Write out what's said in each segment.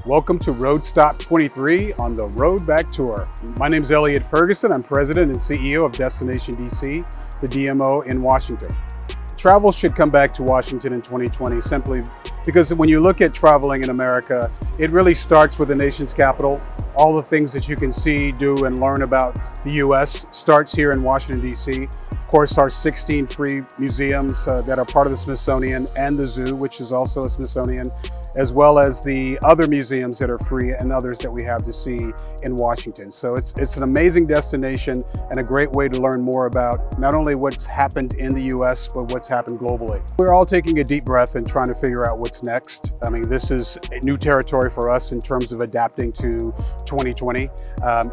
Welcome to Road Stop 23 on the Road Back Tour. My name is Elliot Ferguson. I'm President and CEO of Destination DC, the DMO in Washington. Travel should come back to Washington in 2020 simply because when you look at traveling in America, it really starts with the nation's capital. All the things that you can see, do, and learn about the U.S. starts here in Washington, D.C. Of course, our 16 free museums that are part of the Smithsonian and the zoo, which is also a Smithsonian, as well as the other museums that are free and others that we have to see in Washington. So it's an amazing destination and a great way to learn more about not only what's happened in the US, but what's happened globally. We're all taking a deep breath and trying to figure out what's next. I mean, this is a new territory for us in terms of adapting to 2020.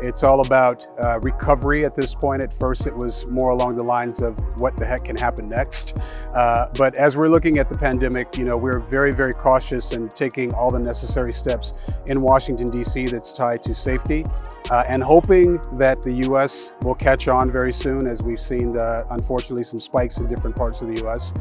It's all about recovery at this point. At first, it was more along the lines of what the heck can happen next. But as we're looking at the pandemic, we're very, very cautious and taking all the necessary steps in Washington, D.C. that's tied to safety and hoping that the U.S. will catch on very soon, as we've seen, unfortunately, some spikes in different parts of the U.S.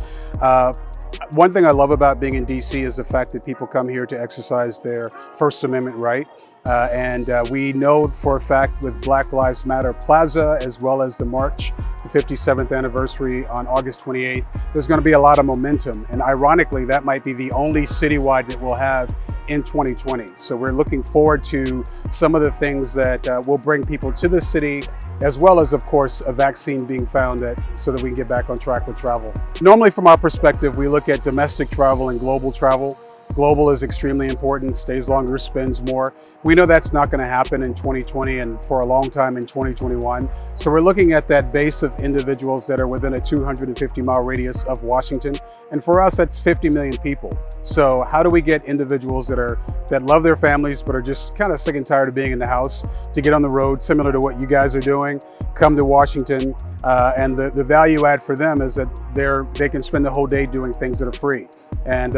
One thing I love about being in D.C. is the fact that people come here to exercise their First Amendment right. And we know for a fact with Black Lives Matter Plaza, as well as the march, the 57th anniversary on August 28th, there's going to be a lot of momentum. And ironically, that might be the only citywide that we'll have in 2020. So we're looking forward to some of the things that will bring people to the city, as well as, of course, a vaccine being found so that we can get back on track with travel. Normally, from our perspective, we look at domestic travel and global travel. Global is extremely important, stays longer, spends more. We know that's not going to happen in 2020 and for a long time in 2021. So we're looking at that base of individuals that are within a 250-mile radius of Washington. And for us, that's 50 million people. So how do we get individuals that love their families but are just kind of sick and tired of being in the house to get on the road, similar to what you guys are doing, come to Washington? And the value add for them is that they can spend the whole day doing things that are free. And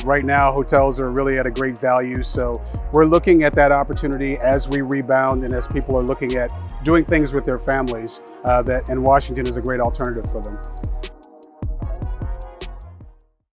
right now hotels are really at a great value. So we're looking at that opportunity as we rebound and as people are looking at doing things with their families, and Washington is a great alternative for them.